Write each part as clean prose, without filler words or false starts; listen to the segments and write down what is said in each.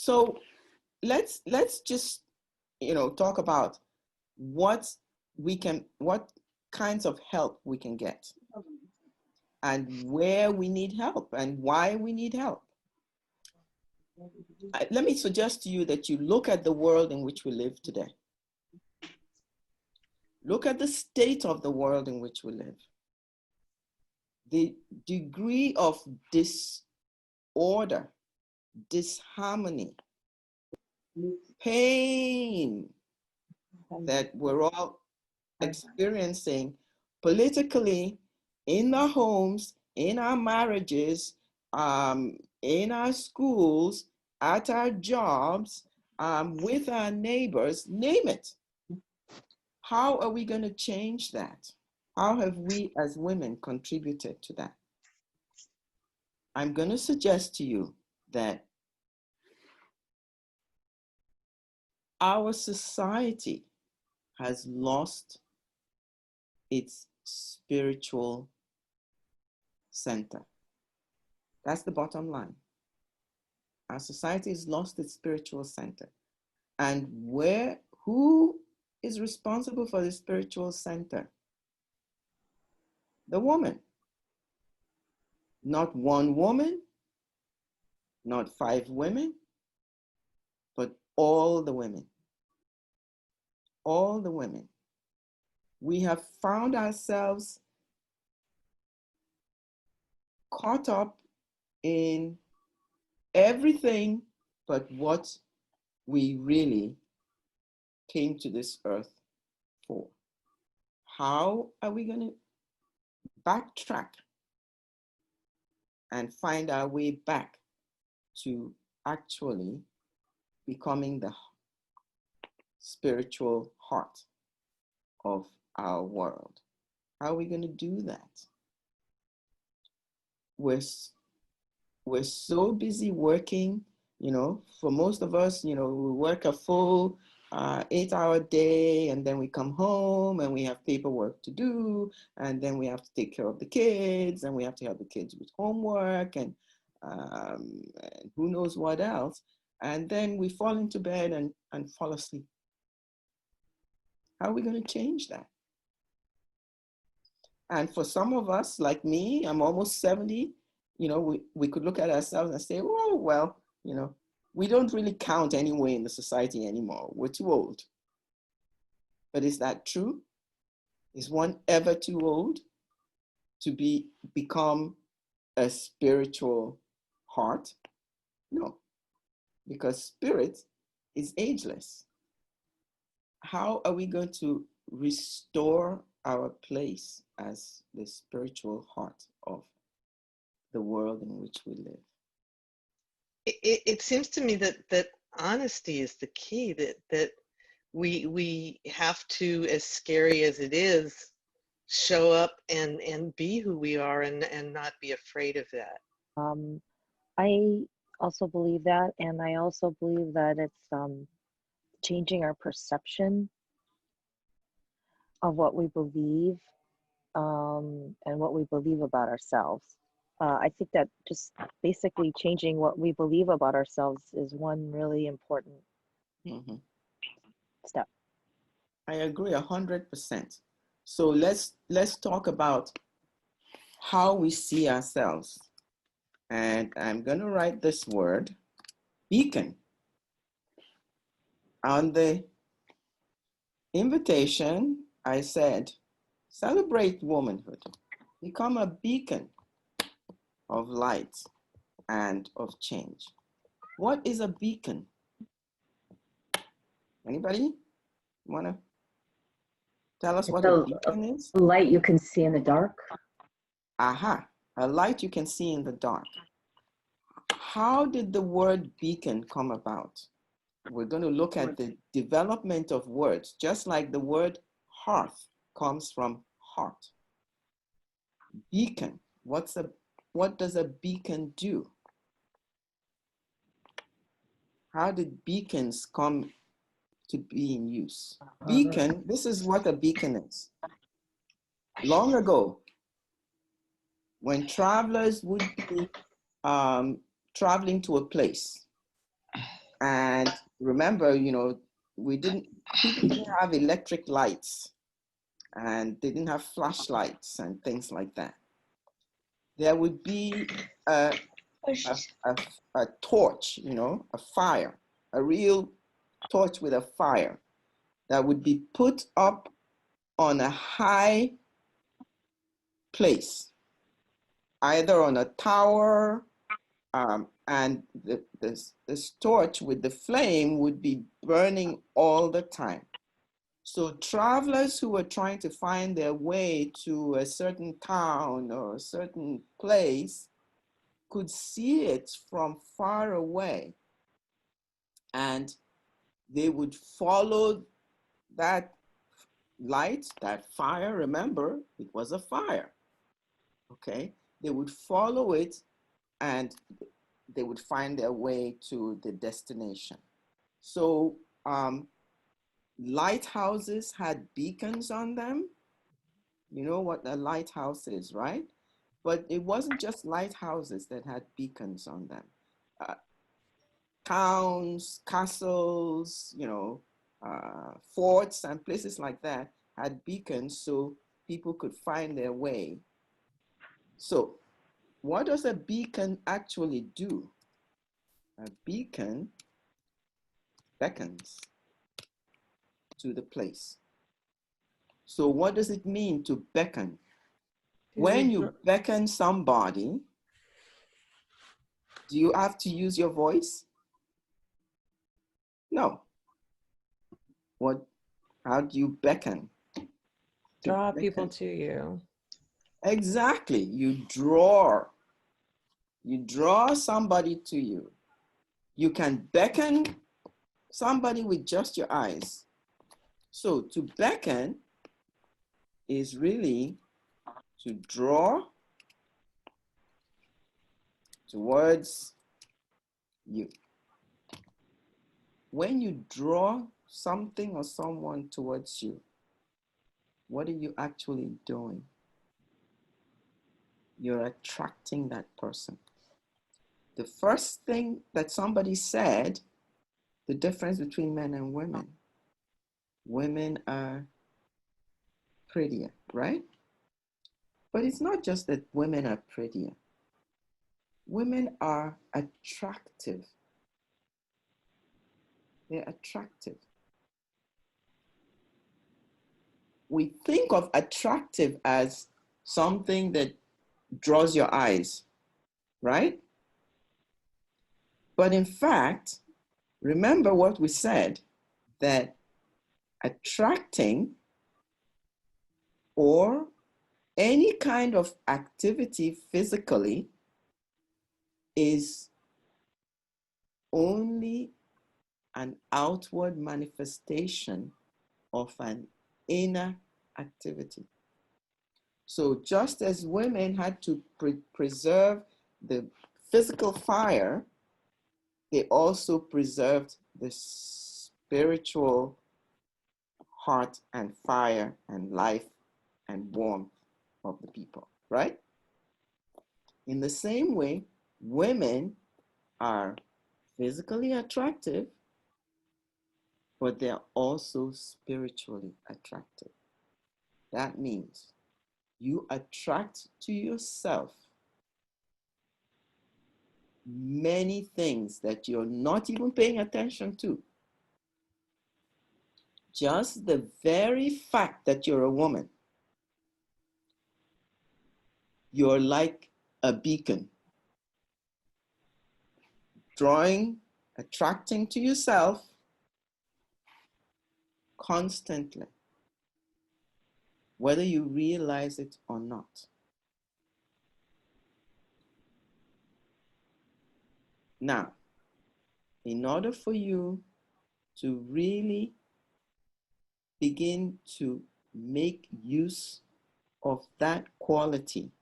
So let's just, talk about what kinds of help we can get, and where we need help and why we need help. Let me suggest to you that you look at the world in which we live today. Look at the state of the world in which we live. The degree of disorder, disharmony, pain that we're all experiencing politically, in our homes, in our marriages, in our schools, at our jobs, with our neighbors, name it. How are we going to change that? How have we as women contributed to that? I'm going to suggest to you that our society has lost its spiritual center. That's the bottom line. Our society has lost its spiritual center. And who is responsible for the spiritual center? The woman. Not one woman, not 5 women, but all the women. All the women. We have found ourselves caught up in everything but what we really came to this earth for. How are we going to backtrack and find our way back to actually becoming the spiritual heart of our world? How are we going to do that? We're so busy working, for most of us, we work a full 8-hour day, and then we come home and we have paperwork to do, and then we have to take care of the kids, and we have to help the kids with homework, and who knows what else. And then we fall into bed and fall asleep. How are we going to change that? And for some of us, like me, I'm almost 70, we could look at ourselves and say, oh, well, we don't really count anyway in the society anymore. We're too old. But is that true? Is one ever too old to become a spiritual heart? No, because spirit is ageless. How are we going to restore our place as the spiritual heart of the world in which we live? It seems to me that honesty is the key, that we have to, as scary as it is, show up and be who we are and not be afraid of that. I also believe that, and I also believe that it's changing our perception of what we believe and what we believe about ourselves. I think that just basically changing what we believe about ourselves is one really important step. I agree 100%. So let's talk about how we see ourselves. And I'm going to write this word, beacon. On the invitation, I said, celebrate womanhood. Become a beacon of light and of change. What is a beacon? Anybody want to tell us what a beacon is? A light you can see in the dark. Aha, a light you can see in the dark. How did the word beacon come about? We're going to look at the development of words, just like the word hearth comes from heart. Beacon, what does a beacon do? How did beacons come to be in use? Beacon, this is what a beacon is. Long ago, when travelers would be traveling to a place, And remember, people didn't have electric lights, and they didn't have flashlights and things like that. There would be a torch, a fire, a real torch with a fire that would be put up on a high place, either on a tower, and this torch with the flame would be burning all the time. So travelers who were trying to find their way to a certain town or a certain place could see it from far away, and they would follow that light, that fire. Remember, it was a fire, okay? They would follow it, and they would find their way to the destination. So lighthouses had beacons on them. You know what a lighthouse is, right? But it wasn't just lighthouses that had beacons on them. Towns, castles, forts and places like that had beacons so people could find their way. So what does a beacon actually do? A beacon beckons to the place. So what does it mean to beckon? When you beckon somebody, do you have to use your voice? No. How do you beckon? Draw people to you. Exactly. You draw somebody to you. You can beckon somebody with just your eyes. So to beckon is really to draw towards you. When you draw something or someone towards you, what are you actually doing? You're attracting that person. The first thing that somebody said, the difference between men and women. Women are prettier, right? But it's not just that women are prettier. Women are attractive. They're attractive. We think of attractive as something that draws your eyes, right? But in fact, remember what we said, that attracting or any kind of activity physically is only an outward manifestation of an inner activity. So just as women had to preserve the physical fire, they also preserved the spiritual heart and fire and life and warmth of the people, right? In the same way, women are physically attractive, but they're also spiritually attractive. That means you attract to yourself many things that you're not even paying attention to. Just the very fact that you're a woman, you're like a beacon, attracting to yourself constantly, whether you realize it or not. Now, in order for you to really begin to make use of that quality,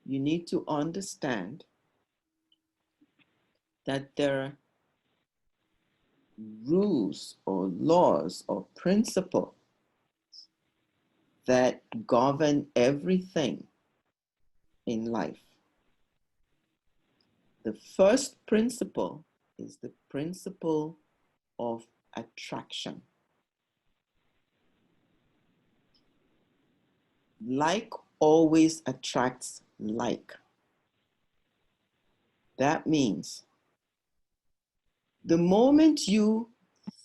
you need to understand that there are rules or laws or principles that govern everything in life. The first principle is the principle of attraction. Like always attracts like. That means the moment you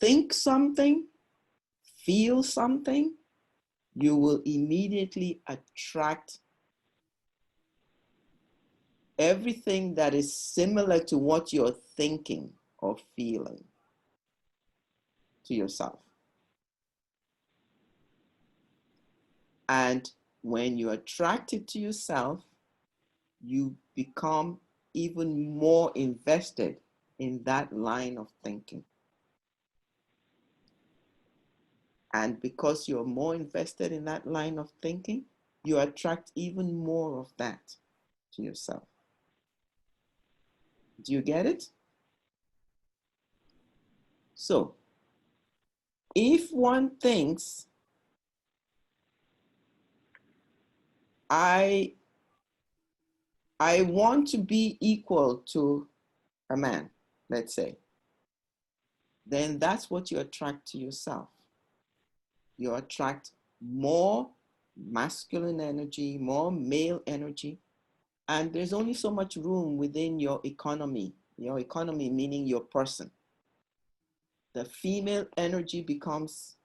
think something, feel something, you will immediately attract everything that is similar to what you're thinking or feeling to yourself. And when you attract it to yourself, you become even more invested in that line of thinking. And because you're more invested in that line of thinking, you attract even more of that to yourself. Do you get it? So, if one thinks, I want to be equal to a man, let's say, then that's what you attract to yourself. You attract more masculine energy, more male energy, and there's only so much room within your economy meaning your person. The female energy becomes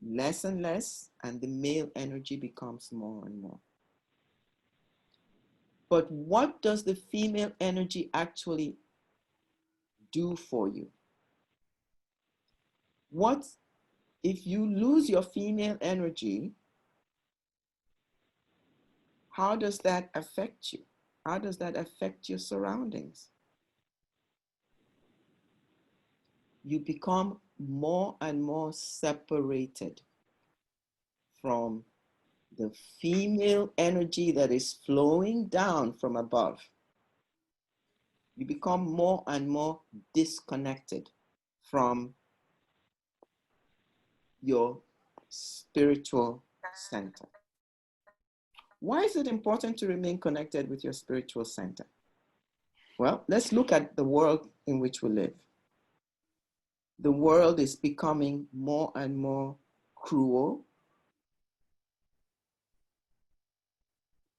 less and less, and the male energy becomes more and more. But what does the female energy actually do for you? What if you lose your female energy? How does that affect you? How does that affect your surroundings? You become more and more separated from the female energy that is flowing down from above. You become more and more disconnected from your spiritual center. Why is it important to remain connected with your spiritual center? Well, let's look at the world in which we live. The world is becoming more and more cruel,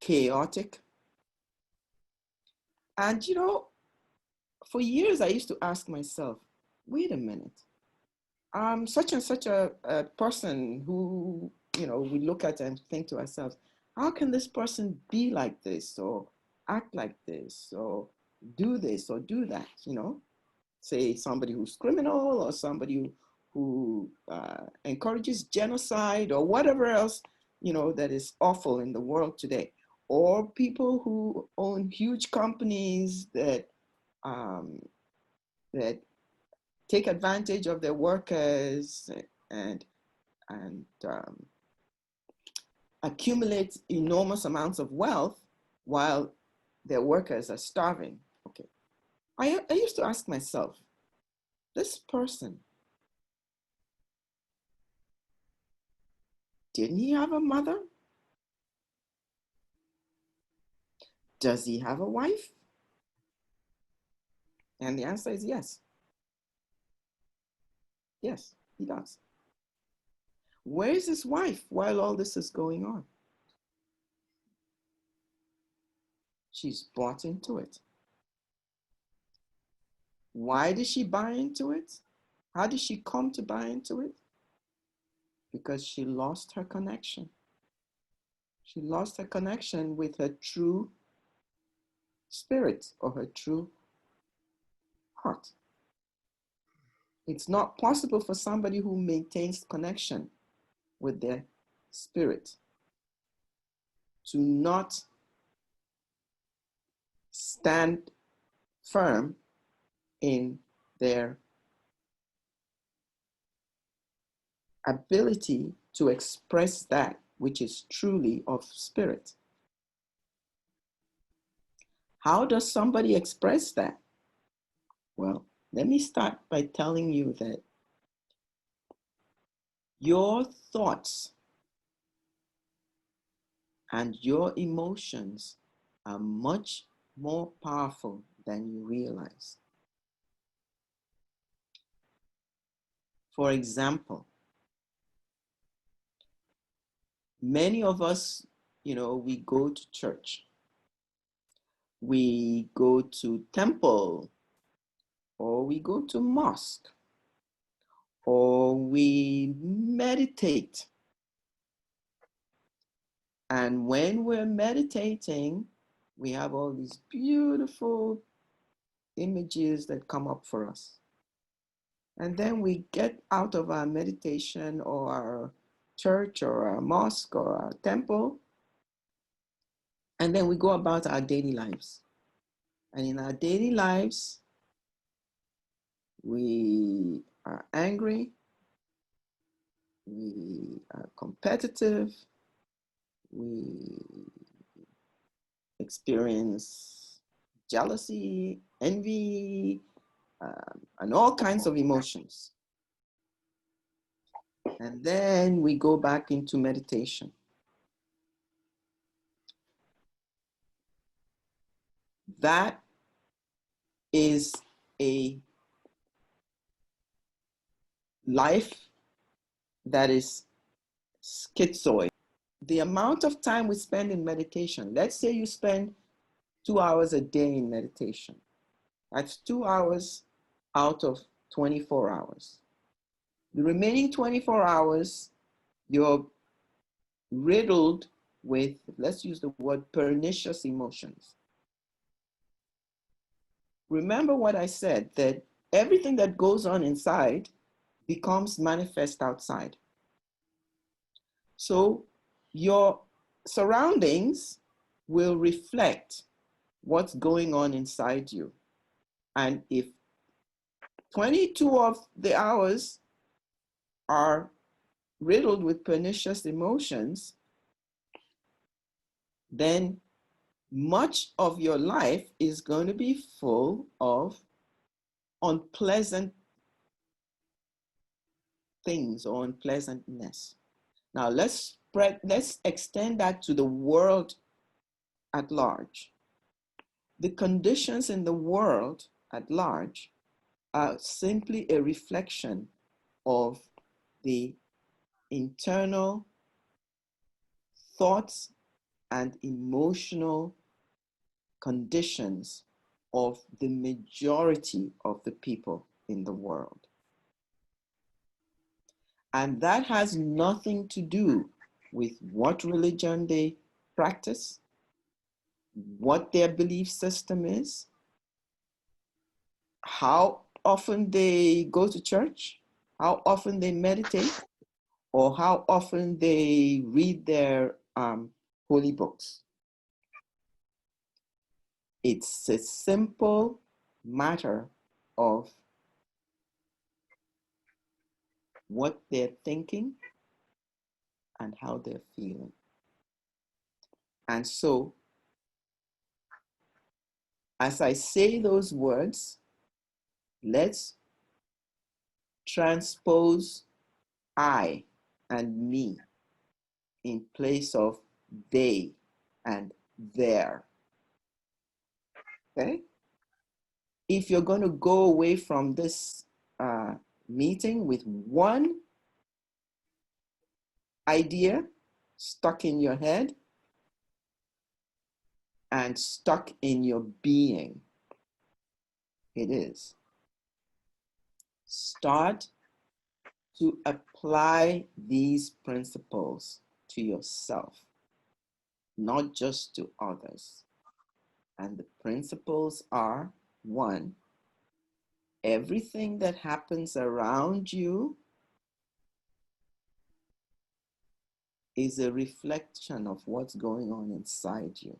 chaotic. And for years I used to ask myself, wait a minute, I'm such and such a person who, we look at and think to ourselves, how can this person be like this or act like this or do this or do that, say somebody who's criminal or somebody who encourages genocide or whatever else, that is awful in the world today, or people who own huge companies that that take advantage of their workers and accumulate enormous amounts of wealth while their workers are starving. Okay, I used to ask myself, this person, didn't he have a mother? Does he have a wife? And the answer is yes. Yes, he does. Where is his wife while all this is going on? She's bought into it. Why did she buy into it? How did she come to buy into it? Because she lost her connection. She lost her connection with her true spirit or her true heart. It's not possible for somebody who maintains connection with their spirit to not stand firm in their ability to express that which is truly of spirit. How does somebody express that? Well, let me start by telling you that your thoughts and your emotions are much more powerful than you realize. For example, many of us, we go to church, we go to temple, or we go to mosque, or we meditate. And when we're meditating, we have all these beautiful images that come up for us. And then we get out of our meditation or our church or our mosque or our temple, and then we go about our daily lives. And in our daily lives, we are angry, we are competitive, we experience jealousy, envy, and all kinds of emotions. And then we go back into meditation. That is a life that is schizoid. The amount of time we spend in meditation, let's say you spend 2 hours a day in meditation. That's 2 hours out of 24 hours. The remaining 24 hours, you're riddled with, let's use the word, pernicious emotions. Remember what I said, that everything that goes on inside becomes manifest outside. So your surroundings will reflect what's going on inside you. And if 22 of the hours are riddled with pernicious emotions, then much of your life is going to be full of unpleasant things or unpleasantness. Now let's extend that to the world at large. The conditions in the world at large are simply a reflection of the internal thoughts and emotional conditions of the majority of the people in the world. And that has nothing to do with what religion they practice, what their belief system is, how often they go to church, how often they meditate, or how often they read their holy books. It's a simple matter of what they're thinking and how they're feeling. And so, as I say those words, let's transpose I and me in place of they and their. Okay? If you're going to go away from this meeting with one idea stuck in your head and stuck in your being, it is start to apply these principles to yourself, not just to others. And the principles are: one, everything that happens around you is a reflection of what's going on inside you.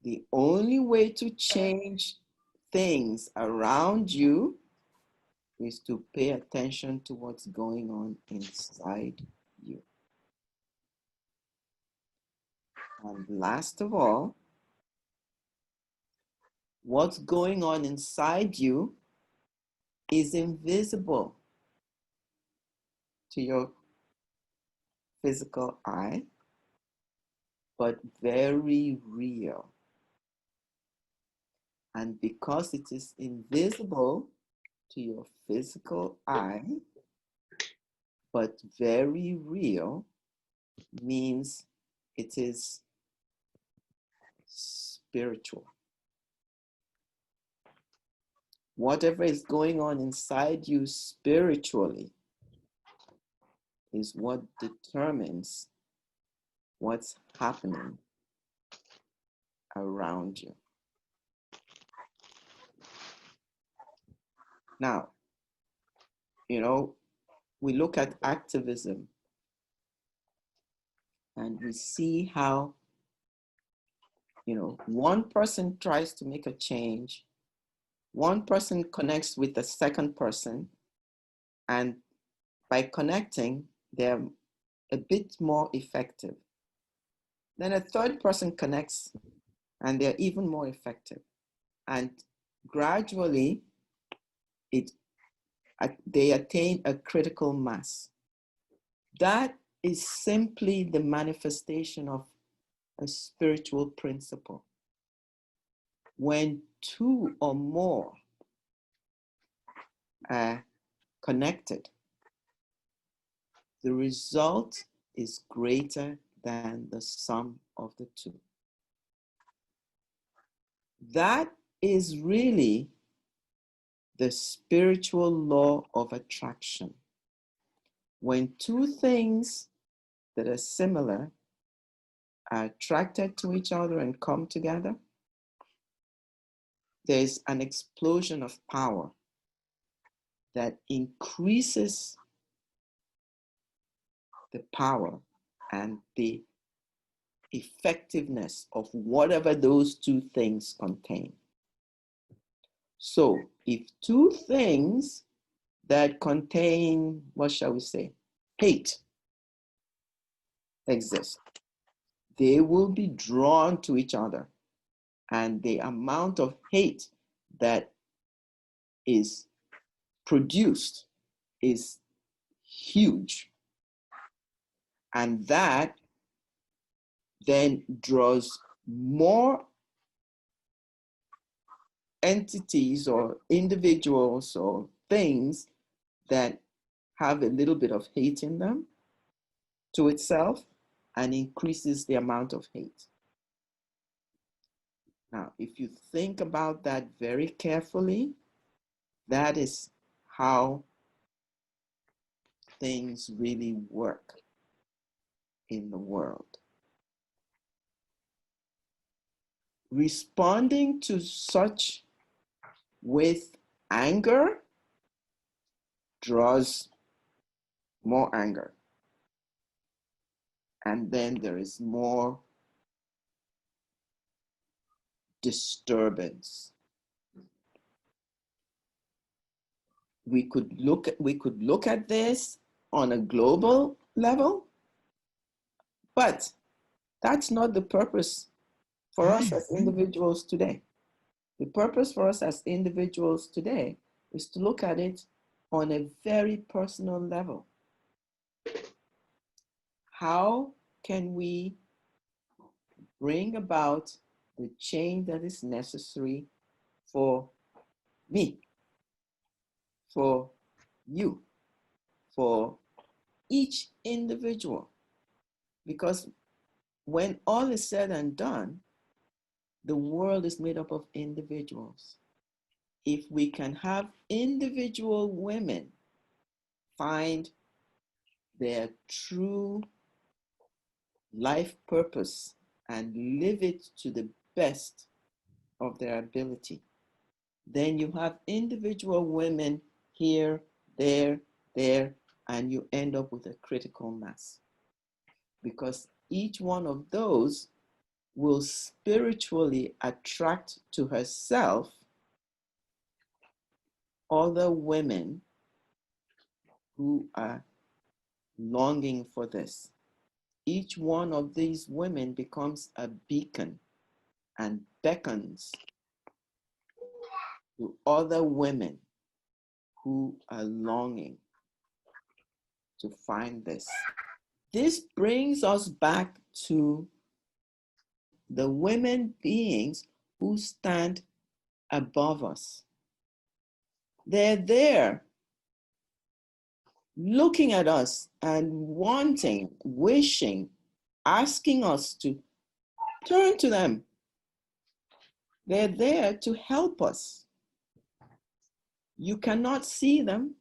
The only way to change things around you is to pay attention to what's going on inside you. And last of all, what's going on inside you is invisible to your physical eye, but very real. And because it is invisible, to your physical eye, but very real, means it is spiritual. Whatever is going on inside you spiritually is what determines what's happening around you. Now, you know, we look at activism and we see how, you know, one person tries to make a change, one person connects with the second person, and by connecting, they're a bit more effective. Then a third person connects and they're even more effective. And gradually, they attain a critical mass. That is simply the manifestation of a spiritual principle. When two or more are connected, the result is greater than the sum of the two. That is really the spiritual law of attraction. When two things that are similar are attracted to each other and come together, there's an explosion of power that increases the power and the effectiveness of whatever those two things contain. So if two things that contain, what shall we say, hate exist, they will be drawn to each other, and the amount of hate that is produced is huge. And that then draws more entities or individuals or things that have a little bit of hate in them to itself, and increases the amount of hate. Now, if you think about that very carefully, that is how things really work in the world. Responding to such with anger draws more anger. And then there is more disturbance. We could look at this on a global level, but that's not the purpose for us as individuals today. The purpose for us as individuals today is to look at it on a very personal level. How can we bring about the change that is necessary for me, for you, for each individual? Because when all is said and done, the world is made up of individuals. If we can have individual women find their true life purpose and live it to the best of their ability, then you have individual women here, there, and you end up with a critical mass. Because each one of those will spiritually attract to herself other women who are longing for this. Each one of these women becomes a beacon and beckons to other women who are longing to find this. This brings us back to the women beings who stand above us. They're there looking at us and wanting, wishing, asking us to turn to them. They're there to help us. You cannot see them,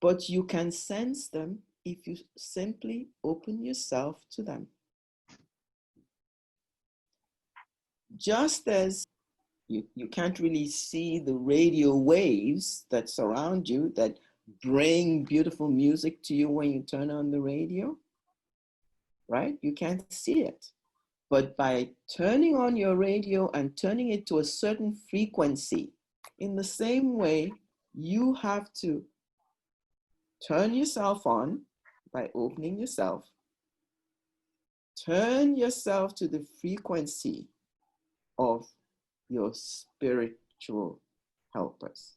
but you can sense them if you simply open yourself to them. Just as you can't really see the radio waves that surround you that bring beautiful music to you when you turn on the radio, right? You can't see it. But by turning on your radio and turning it to a certain frequency, in the same way, you have to turn yourself on by opening yourself. Turn yourself to the frequency of your spiritual helpers,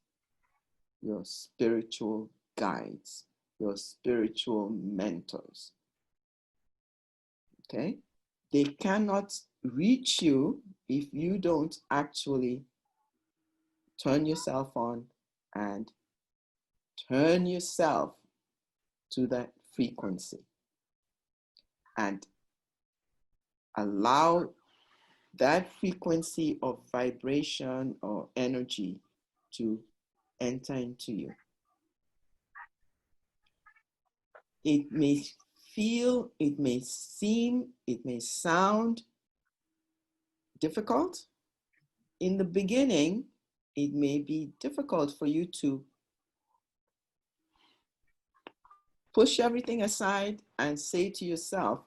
your spiritual guides, your spiritual mentors. Okay? They cannot reach you if you don't actually turn yourself on and turn yourself to that frequency and allow that frequency of vibration or energy to enter into you. It may feel, it may seem, it may sound difficult. In the beginning, it may be difficult for you to push everything aside and say to yourself,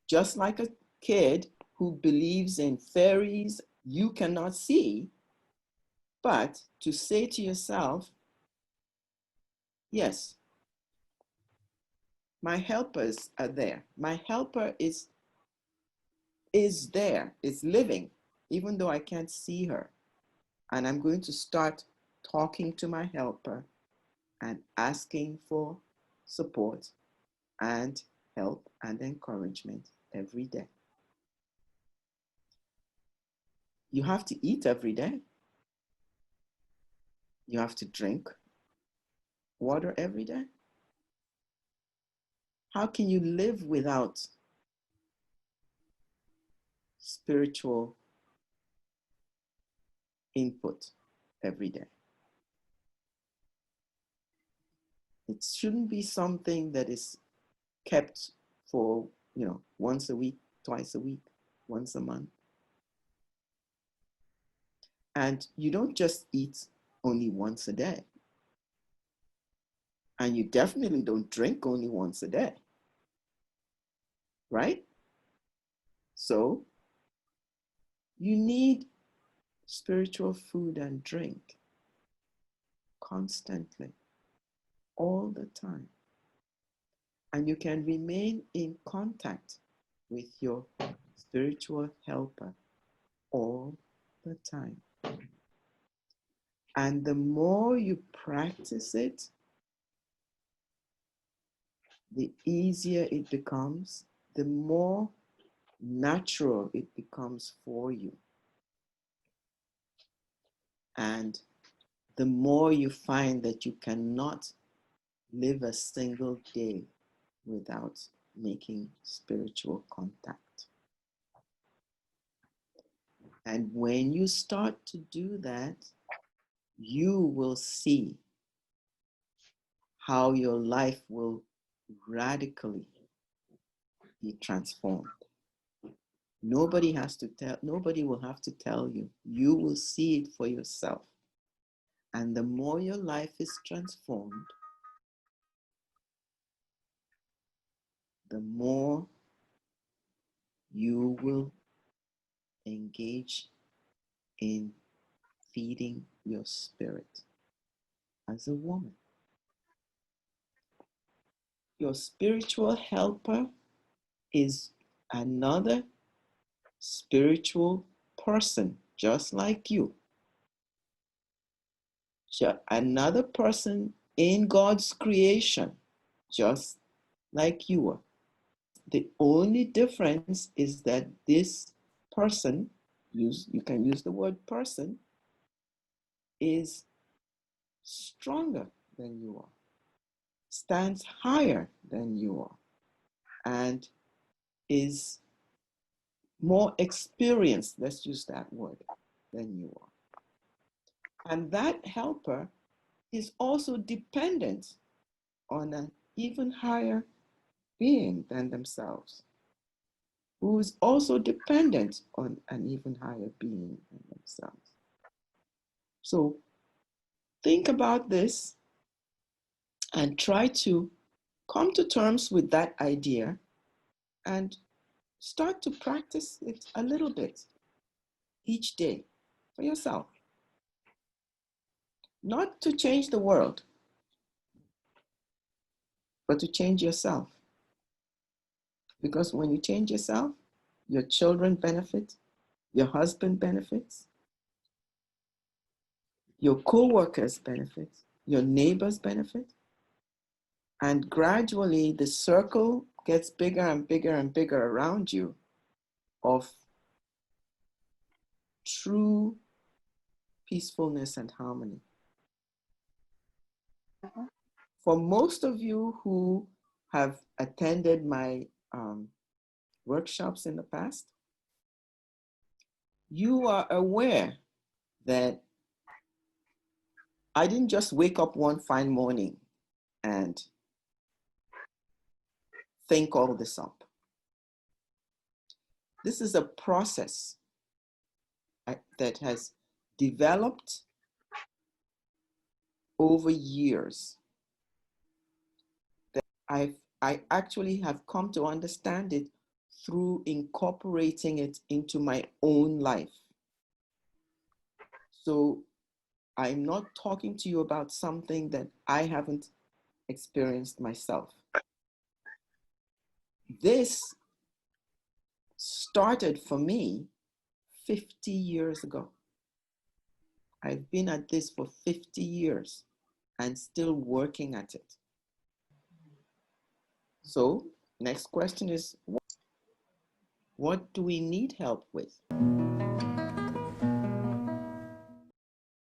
just like a kid who believes in fairies you cannot see, but to say to yourself, yes, my helpers are there. My helper is there, is living, even though I can't see her. And I'm going to start talking to my helper and asking for support and help and encouragement every day. You have to eat every day. You have to drink water every day. How can you live without spiritual input every day? It shouldn't be something that is kept for, once a week, twice a week, once a month. And you don't just eat only once a day. And you definitely don't drink only once a day. Right? So you need spiritual food and drink constantly, all the time. And you can remain in contact with your spiritual helper all the time. And the more you practice it, the easier it becomes, the more natural it becomes for you. And the more you find that you cannot live a single day without making spiritual contact. And when you start to do that, you will see how your life will radically be transformed. Nobody will have to tell you. You will see it for yourself. And the more your life is transformed, the more you will engage in feeding your spirit as a woman. Your spiritual helper is another spiritual person, just like you. Another person in God's creation, just like you are. The only difference is that this person, you can use the word person, is stronger than you are, stands higher than you are, and is more experienced, let's use that word, than you are. And that helper is also dependent on an even higher being than themselves, who is also dependent on an even higher being than themselves. So think about this and try to come to terms with that idea and start to practice it a little bit each day for yourself. Not to change the world, but to change yourself. Because when you change yourself, your children benefit, your husband benefits, your co-workers benefit, your neighbors benefit, and gradually the circle gets bigger and bigger and bigger around you of true peacefulness and harmony. For most of you who have attended my workshops in the past, you are aware that I didn't just wake up one fine morning and think all this up. This is a process that has developed over years. That I actually have come to understand it through incorporating it into my own life. So I'm not talking to you about something that I haven't experienced myself. This started for me 50 years ago. I've been at this for 50 years and still working at it. So next question is, what do we need help with?